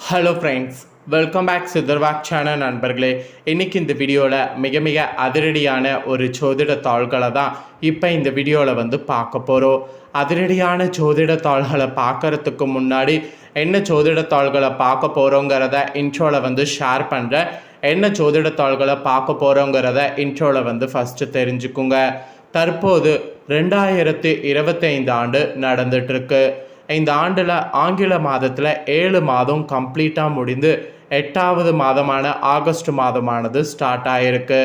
Hello friends, welcome back சித்தர்வாக் channel நண்பர்களே. இன்றைக்கி இந்த வீடியோவில் மிக அதிரடியான ஒரு ஜோதிட தாள்களை தான் இப்போ இந்த வீடியோவில் பார்க்க போகிறோம். அதிரடியான ஜோதிட தாள்களை பார்க்குறதுக்கு முன்னாடி என்ன ஜோதிட தாள்களை பார்க்க போகிறோங்கிறத இன்ட்ரோவில் ஷேர் பண்ணுறேன். என்ன ஜோதிட தாள்களை பார்க்க போகிறோங்கிறத இன்ட்ரோவில் ஃபஸ்ட்டு தெரிஞ்சுக்குங்க. தற்போது 2025 ஆண்டு நடந்துகிட்ருக்கு. இந்த ஆண்டில் ஆங்கில மாதத்தில் 7 மாதம் கம்ப்ளீட்டாக முடிந்து 8வது மாதமான ஆகஸ்ட் மாதமானது ஸ்டார்ட் ஆகிருக்கு.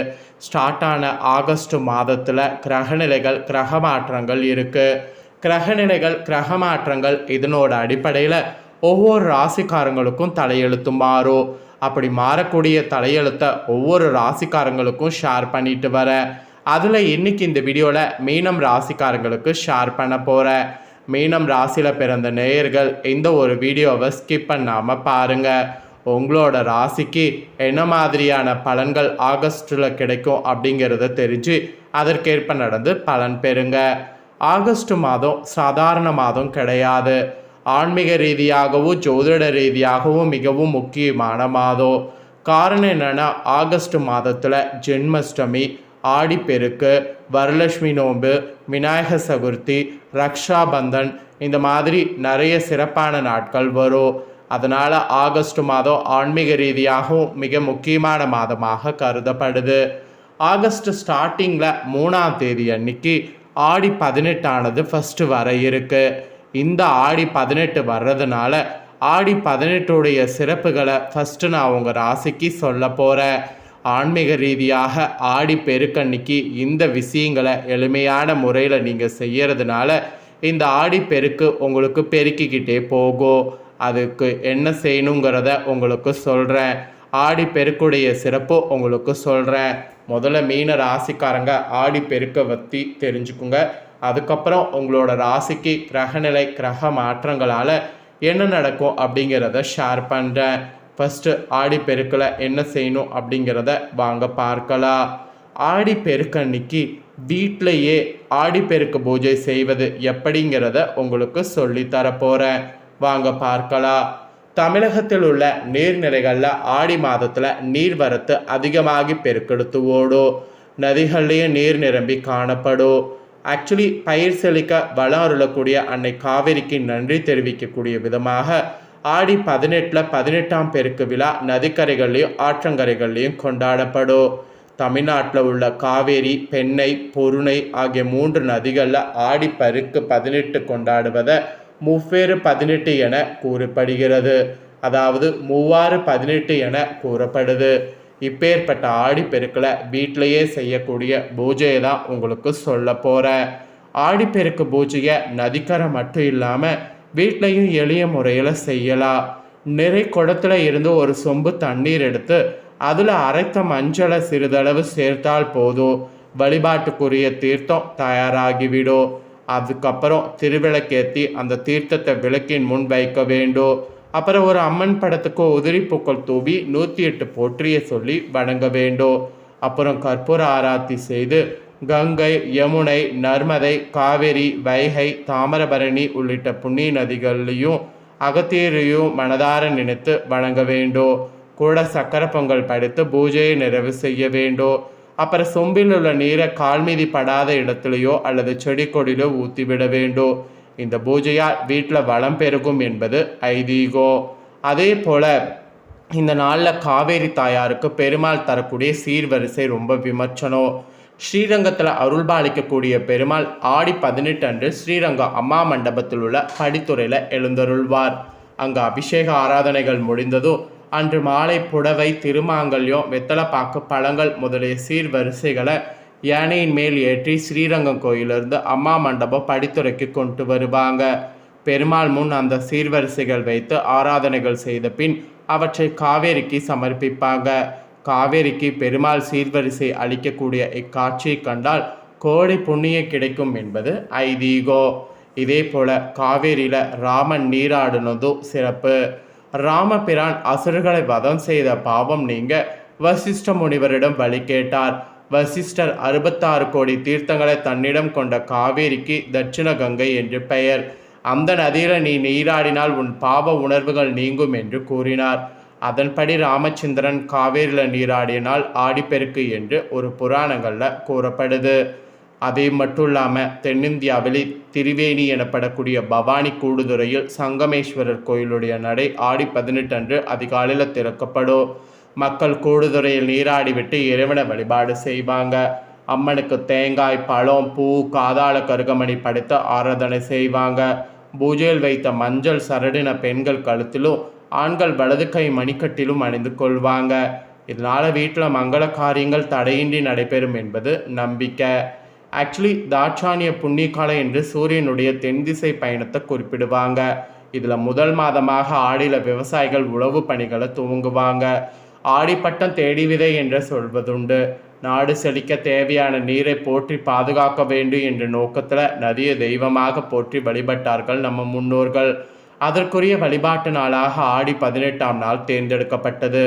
ஸ்டார்ட் ஆன ஆகஸ்ட் மாதத்தில் கிரகநிலைகள் கிரக மாற்றங்கள் இருக்குது. கிரகநிலைகள் கிரக மாற்றங்கள் இதனோட அடிப்படையில் ஒவ்வொரு ராசிக்காரங்களுக்கும் தலையெழுத்து மாறும். அப்படி மாறக்கூடிய தலையெழுத்தை ஒவ்வொரு ராசிக்காரங்களுக்கும் ஷேர் பண்ணிட்டு வரேன். அதில் இன்றைக்கி இந்த வீடியோவில் மீனம் ராசிக்காரங்களுக்கு ஷேர் பண்ண போகிறேன். மீனம் ராசியில் பிறந்த நேயர்கள் இந்த ஒரு வீடியோவை ஸ்கிப் பண்ணாமல் பாருங்கள். உங்களோட ராசிக்கு என்ன மாதிரியான பலன்கள் ஆகஸ்ட்டில் கிடைக்கும் அப்படிங்கிறத தெரிஞ்சு அதற்கேற்ப நடந்து பலன் பெறுங்க. ஆகஸ்ட் மாதம் சாதாரண மாதம் கிடையாது. ஆன்மீக ரீதியாகவும் ஜோதிட ரீதியாகவும் மிகவும் முக்கியமான மாதம். காரணம் என்னென்னா, ஆகஸ்ட் மாதத்தில் ஜென்மாஷ்டமி, ஆடிப்பெருக்கு, வரலட்சுமி நோன்பு, விநாயகர் சதுர்த்தி, ரக்ஷாபந்தன் இந்த மாதிரி நிறைய சிறப்பான நாட்கள் வரும். அதனால் ஆகஸ்ட் மாதம் ஆன்மீக ரீதியாகவும் மிக முக்கியமான மாதமாக கருதப்படுது. ஆகஸ்ட் ஸ்டார்டிங்கில் 3ஆம் தேதி அன்னைக்கு ஆடி 18 ஃபஸ்ட்டு வர இருக்கு. இந்த ஆடி 18 வர்றதுனால ஆடி 18உடைய சிறப்புகளை ஃபஸ்ட்டு நான் உங்கள் ராசிக்கு சொல்ல போகிறேன். ஆன்மீக ரீதியாக ஆடி பெருக்கன்னைக்கு இந்த விஷயங்களை எளிமையான முறையில் நீங்கள் செய்கிறதுனால இந்த ஆடி பெருக்கு உங்களுக்கு பெருக்கிக்கிட்டே போகும். அதுக்கு என்ன செய்யணுங்கிறத உங்களுக்கு சொல்கிறேன். ஆடி பெருக்குடைய சிறப்பு உங்களுக்கு சொல்கிறேன். முதல்ல மீன ராசிக்காரங்க ஆடி பெருக்கை பற்றி தெரிஞ்சுக்குங்க. அதுக்கப்புறம் உங்களோட ராசிக்கு கிரகநிலை கிரக மாற்றங்களால் என்ன நடக்கும் அப்படிங்கிறத ஷேர் பண்ணுறேன். ஃபஸ்ட்டு ஆடி பெருக்கில் என்ன செய்யணும் அப்படிங்கிறத வாங்க பார்க்கலாம். ஆடி பெருக்கன்னைக்கு வீட்டிலையே ஆடிப்பெருக்கு பூஜை செய்வது எப்படிங்கிறத உங்களுக்கு சொல்லித்தரப்போகிறேன். வாங்க பார்க்கலாம். தமிழகத்தில் உள்ள நீர்நிலைகளில் ஆடி மாதத்தில் நீர்வரத்து அதிகமாகி பெருக்கெடுத்து ஓடும். நதிகள்லேயும் நீர் நிரம்பி காணப்படும். ஆக்சுவலி பயிர் செழிக்க வளம் அருளக்கூடிய அன்னை காவேரிக்கு நன்றி தெரிவிக்கக்கூடிய விதமாக ஆடி 18 18ஆம் பெருக்கு விழா நதிக்கரைகள்லையும் ஆற்றங்கரைகள்லையும் கொண்டாடப்படும். தமிழ்நாட்டில் உள்ள காவேரி, பெண்ணை, பொருணை ஆகிய 3 நதிகளில் ஆடி பெருக்கு 18 கொண்டாடுவதை முவ்வேறு 18 என கூறப்படுகிறது. அதாவது 3018 என கூறப்படுது. இப்பேற்பட்ட ஆடி பெருக்கில் வீட்டிலையே செய்யக்கூடிய பூஜையை தான் உங்களுக்கு சொல்ல போகிறேன். ஆடிப்பெருக்கு பூஜையை நதிக்கரை மட்டும் இல்லாமல் வீட்லையும் எளிய முறையில் செய்யலாம். நிறை குடத்தில் இருந்து ஒரு சொம்பு தண்ணீர் எடுத்து அதில் அரைத்த மஞ்சளை சிறிதளவு சேர்த்தால் போதும். வழிபாட்டுக்குரிய தீர்த்தம் தயாராகிவிடும். அதுக்கப்புறம் திருவிளக்கேற்றி அந்த தீர்த்தத்தை விளக்கின் முன் வைக்க வேண்டும். அப்புறம் ஒரு அம்மன் படத்துக்கு உதிரி பூக்கள் தூவி 108 போற்றிய சொல்லி வணங்க வேண்டும். அப்புறம் கற்பூர ஆராத்தி செய்து கங்கை, யமுனை, நர்மதை, காவேரி, வைகை, தாமிரபரணி உள்ளிட்ட புண்ணிய நதிகளையும் அகத்தியரையும் மனதார நினைத்து வணங்க வேண்டும். கூட சக்கரை பொங்கல் படைத்து பூஜையை நிறைவு செய்ய வேண்டும். அப்புறம் சொம்பில் உள்ள நீரை கால்மீதி படாத இடத்துலையோ அல்லது செடி கொடியிலோ ஊற்றிவிட வேண்டும். இந்த பூஜையால் வீட்டில் வளம் பெருகும் என்பது ஐதீகம். அதே போல் இந்த நாளில் காவேரி தாயாருக்கு பெருமாள் தரக்கூடிய சீர்வரிசை ரொம்ப விமர்சனம். ஸ்ரீரங்கத்தில் அருள்பாலிக்கக்கூடிய பெருமாள் ஆடி 18 அன்று ஸ்ரீரங்கம் அம்மா மண்டபத்தில் உள்ள படித்துறையில் எழுந்தருள்வார். அங்கு அபிஷேக ஆராதனைகள் முடிந்ததும் அன்று மாலை புடவை, திருமாங்கல்யம், வெத்தலைப்பாக்கு, பழங்கள் முதலிய சீர்வரிசைகளை யானையின் மேல் ஏற்றி ஸ்ரீரங்கம் கோயிலிருந்து அம்மா மண்டபம் படித்துறைக்கு கொண்டு வருவாங்க. பெருமாள் முன் அந்த சீர்வரிசைகள் வைத்து ஆராதனைகள் செய்த பின் அவற்றை காவேரிக்கு சமர்ப்பிப்பாங்க. காவேரிக்கு பெருமாள் சீர்வரிசை அளிக்கக்கூடிய இக்காட்சியை கண்டால் கோடி புண்ணியம் கிடைக்கும் என்பது ஐதீகம். இதே போல காவேரியில் ராமன் நீராடினதும் சிறப்பு. ராமபிரான் அசுரர்களை வதம் செய்த பாவம் நீங்க வசிஷ்ட முனிவரிடம் வழி கேட்டார். வசிஷ்டர் 66 கோடி தீர்த்தங்களை தன்னிடம் கொண்ட காவேரிக்கு தட்சிண கங்கை என்று பெயர். அந்த நதியில் நீ நீராடினால் உன் பாவ உணர்வுகள் நீங்கும் என்று கூறினார். அதன்படி ராமச்சந்திரன் காவேரியில் நீராடினால் ஆடிப்பெருக்கு என்று ஒரு புராணங்களில் கூறப்படுது. அதே மட்டும் இல்லாமல் தென்னிந்தியாவில் திரிவேணி எனப்படக்கூடிய பவானி கூடுதுறையில் சங்கமேஸ்வரர் கோயிலுடைய நடை ஆடி 18 அன்று அதிகாலையில் திறக்கப்படும். மக்கள் கூடுதுறையில் நீராடிவிட்டு இறைவனை வழிபாடு செய்வாங்க. அம்மனுக்கு தேங்காய், பழம், பூ, காதாள கருகமணி படைத்து ஆராதனை செய்வாங்க. பூஜையில் வைத்த மஞ்சள் சரடின பெண்கள் கழுத்திலும் ஆண்கள் வலது கை மணிக்கட்டிலும் அணிந்து கொள்வாங்க. இதனால் வீட்டில் மங்கள காரியங்கள் தடையின்றி நடைபெறும் என்பது நம்பிக்கை. ஆக்சுவலி தாட்சானிய புண்ணியகாலம் என்று சூரியனுடைய தென் திசை பயணத்தை குறிப்பிடுவாங்க. இதில் முதல் மாதமாக ஆடியில் விவசாயிகள் உழவு பணிகளை துவங்குவாங்க. ஆடிப்பட்டம் தேடி விதை என்று சொல்வதுண்டு. நாடு செழிக்க தேவையான நீரை போற்றி பாதுகாக்க வேண்டும் என்ற நோக்கத்தில் நதியை தெய்வமாக போற்றி வழிபட்டார்கள் நம்ம முன்னோர்கள். அதற்குரிய வழிபாட்டு நாளாக ஆடி 18ஆம் நாள் தேர்ந்தெடுக்கப்பட்டது.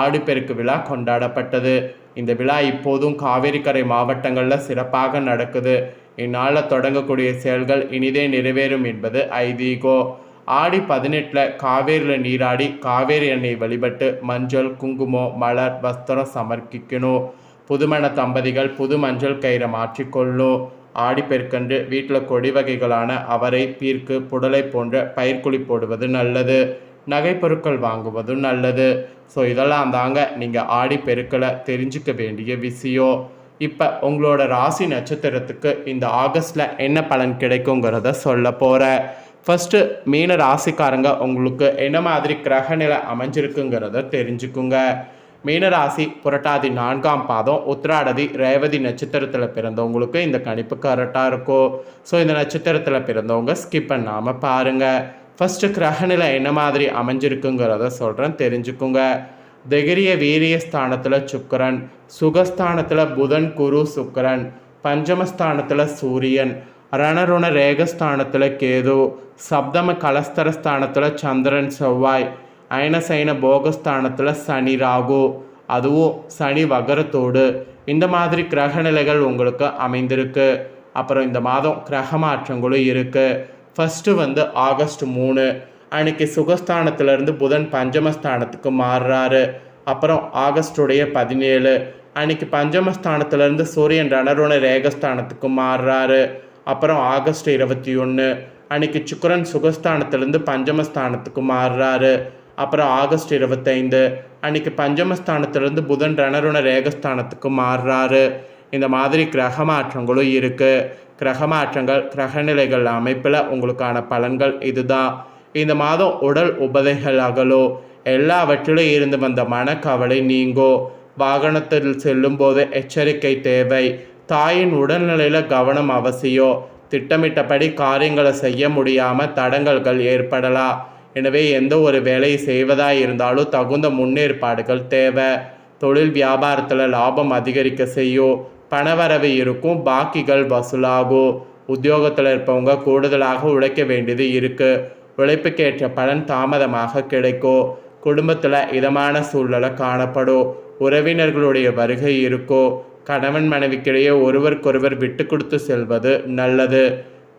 ஆடிப்பெருக்கு விழா கொண்டாடப்பட்டது. இந்த விழா இப்போதும் காவேரிக்கரை மாவட்டங்களில் சிறப்பாக நடக்குது. இந்நாளில் தொடங்கக்கூடிய செயல்கள் இனிதே நிறைவேறும் என்பது ஐதீகம். ஆடி 18 காவேரியில் நீராடி காவேரி எண்ணெய் வழிபட்டு மஞ்சள், குங்குமம், மலர், வஸ்திரம் சமர்ப்பிக்கணும். புதுமண தம்பதிகள் புது மஞ்சள் கயிறை மாற்றிக்கொள்ளும். ஆடிப்பெருக்கன்று வீட்டில் கொடி வகைகளான அவரை, பீர்க்கு, புடலை போன்ற பயிர்க்குழி போடுவது நல்லது. நகை பொருட்கள் வாங்குவதும் நல்லது. ஸோ இதெல்லாம் தாங்க நீங்கள் ஆடிப்பெருக்கில் தெரிஞ்சுக்க வேண்டிய விஷயம். இப்போ உங்களோட ராசி நட்சத்திரத்துக்கு இந்த ஆகஸ்டில் என்ன பலன் கிடைக்குங்கிறத சொல்ல போகிறேன். ஃபஸ்ட்டு மீன ராசிக்காரங்க உங்களுக்கு என்ன மாதிரி கிரகநிலை அமைஞ்சிருக்குங்கிறத தெரிஞ்சுக்குங்க. மீனராசி புரட்டாதி 4ஆம் பாதம் உத்திராடதி ரேவதி நட்சத்திரத்தில் பிறந்தவங்களுக்கு இந்த கணிப்பு கரெக்டாக இருக்கும். ஸோ இந்த நட்சத்திரத்தில் பிறந்தவங்க ஸ்கிப் பண்ணாமல் பாருங்கள். ஃபஸ்ட்டு கிரகநிலை என்ன மாதிரி அமைஞ்சிருக்குங்கிறத சொல்கிறேன், தெரிஞ்சுக்குங்க. தைரிய வீரிய ஸ்தானத்தில் சுக்கிரன், சுகஸ்தானத்தில் புதன், குரு, சுக்கிரன், பஞ்சமஸ்தானத்தில் சூரியன், ரணருண ரேகஸ்தானத்தில் கேது, சப்தம கலஸ்தர ஸ்தானத்தில் சந்திரன், செவ்வாய், அயனசைன போகஸ்தானத்தில் சனி, ராகு, அதுவும் சனி வகரத்தோடு. இந்த மாதிரி கிரகநிலைகள் உங்களுக்கு அமைந்திருக்கு. அப்புறம் இந்த மாதம் கிரக மாற்றங்களும் இருக்குது. ஃபஸ்ட்டு ஆகஸ்ட் 3 அன்னைக்கு சுகஸ்தானத்திலேருந்து புதன் பஞ்சமஸ்தானத்துக்கு மாறுறாரு. அப்புறம் ஆகஸ்டுடைய 17 அன்னைக்கு பஞ்சமஸ்தானத்திலேருந்து சூரியன் ரணருண ரேகஸ்தானத்துக்கு மாறுறாரு. அப்புறம் ஆகஸ்ட் 21 அன்னைக்கு சுக்கிரன் சுகஸ்தானத்திலேருந்து பஞ்சமஸ்தானத்துக்கு மாறுறாரு. அப்புறம் ஆகஸ்ட் 25 அன்னைக்கு பஞ்சமஸ்தானத்திலேருந்து புதன் ரணருண ரேகஸ்தானத்துக்கு மாறுறாரு. இந்த மாதிரி கிரக மாற்றங்களும் இருக்குது. கிரக மாற்றங்கள் கிரகநிலைகள் அமைப்பில் உங்களுக்கான பலன்கள் இதுதான். இந்த மாதம் உடல் உபதைகள் அகலோ, எல்லாவற்றிலும் இருந்து வந்த மனக்கவலை நீங்கோ. வாகனத்தில் செல்லும்போது எச்சரிக்கை தேவை. தாயின் உடல்நிலையில் கவனம் அவசியம். திட்டமிட்டபடி காரியங்களை செய்ய முடியாமல் தடங்கல்கள் ஏற்படலாம். எனவே எந்த ஒரு வேலையை செய்வதாக இருந்தாலும் தகுந்த முன்னேற்பாடுகள் தேவை. தொழில் வியாபாரத்தில் லாபம் அதிகரிக்க செய்யும். பணவரவு இருக்கும், பாக்கிகள் வசூலாகும். உத்தியோகத்தில் இருப்பவங்க கூடுதலாக உழைக்க வேண்டியது இருக்குது. உழைப்புக்கேற்ற பலன் தாமதமாக கிடைக்கும். குடும்பத்தில் இதமான சூழ்நிலை காணப்படும். உறவினர்களுடைய வருகை இருக்கும். கணவன் மனைவிக்கிடையே ஒருவருக்கொருவர் விட்டு கொடுத்து செல்வது நல்லது.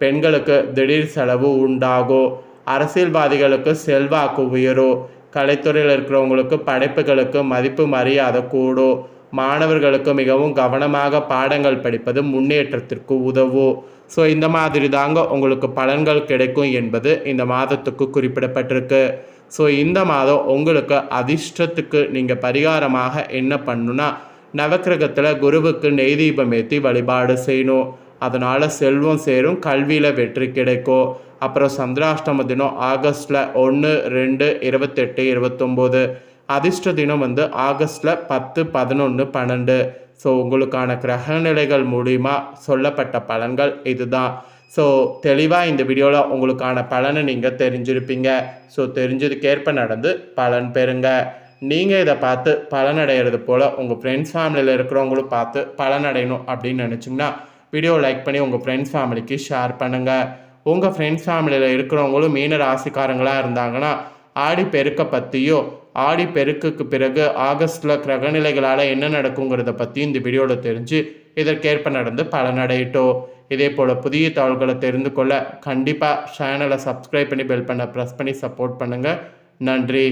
பெண்களுக்கு திடீர் செலவு உண்டாகும். அரசியல்வாதிகளுக்கு செல்வாக்கு உயரும். கலைத்துறையில் இருக்கிறவங்களுக்கு படைப்புகளுக்கு மதிப்பு மரியாதை கூடும். மாணவர்களுக்கு மிகவும் கவனமாக பாடங்கள் படிப்பது முன்னேற்றத்திற்கு உதவும். ஸோ இந்த மாதிரி தாங்க உங்களுக்கு பலன்கள் கிடைக்கும் என்பது இந்த மாதத்துக்கு குறிப்பிடப்பட்டிருக்கு. ஸோ இந்த மாதம் உங்களுக்கு அதிர்ஷ்டத்துக்கு நீங்கள் பரிகாரமாக என்ன பண்ணுன்னா, நவக்கிரகத்தில் குருவுக்கு நெய் தீபம் ஏற்றி வழிபாடு செய்யணும். அதனால் செல்வம் சேரும், கல்வியில் வெற்றி கிடைக்கும். அப்புறம் சந்திராஷ்டம தினம் ஆகஸ்டில் 1, 2, 28, 29. அதிர்ஷ்ட தினம் ஆகஸ்டில் 10, 11, 12. ஸோ உங்களுக்கான கிரகநிலைகள் மூலிமா சொல்லப்பட்ட பலன்கள் இதுதான். ஸோ தெளிவாக இந்த வீடியோவில் உங்களுக்கான பலனை நீங்கள் தெரிஞ்சிருப்பீங்க. ஸோ தெரிஞ்சதுக்கேற்ப நடந்து பலன் பெறுங்க. நீங்கள் இதை பார்த்து பலனடைகிறது போல் உங்கள் ஃப்ரெண்ட்ஸ் ஃபேமிலியில் இருக்கிறவங்களும் பார்த்து பலனடையணும் அப்படின்னு நினச்சிங்கன்னா வீடியோ லைக் பண்ணி உங்கள் ஃப்ரெண்ட்ஸ் ஃபேமிலிக்கு ஷேர் பண்ணுங்கள். உங்கள் ஃப்ரெண்ட்ஸ் ஃபேமிலியில் இருக்கிறவங்களும் மீன ராசிக்காரங்களாக இருந்தாங்கன்னா ஆடி பெருக்க பற்றியோ, ஆடி பெருக்குக்கு பிறகு ஆகஸ்டில் கிரகநிலைகளால் என்ன நடக்குங்கிறத பற்றி இந்த வீடியோவில் தெரிஞ்சு இதற்கேற்ப நடந்து பலனடையிட்டோம். இதே போல் புதிய தகவல்களை தெரிந்து கொள்ள கண்டிப்பாக சேனலை சப்ஸ்கிரைப் பண்ணி பெல் பண்ண ப்ரெஸ் பண்ணி சப்போர்ட் பண்ணுங்கள். நன்றி.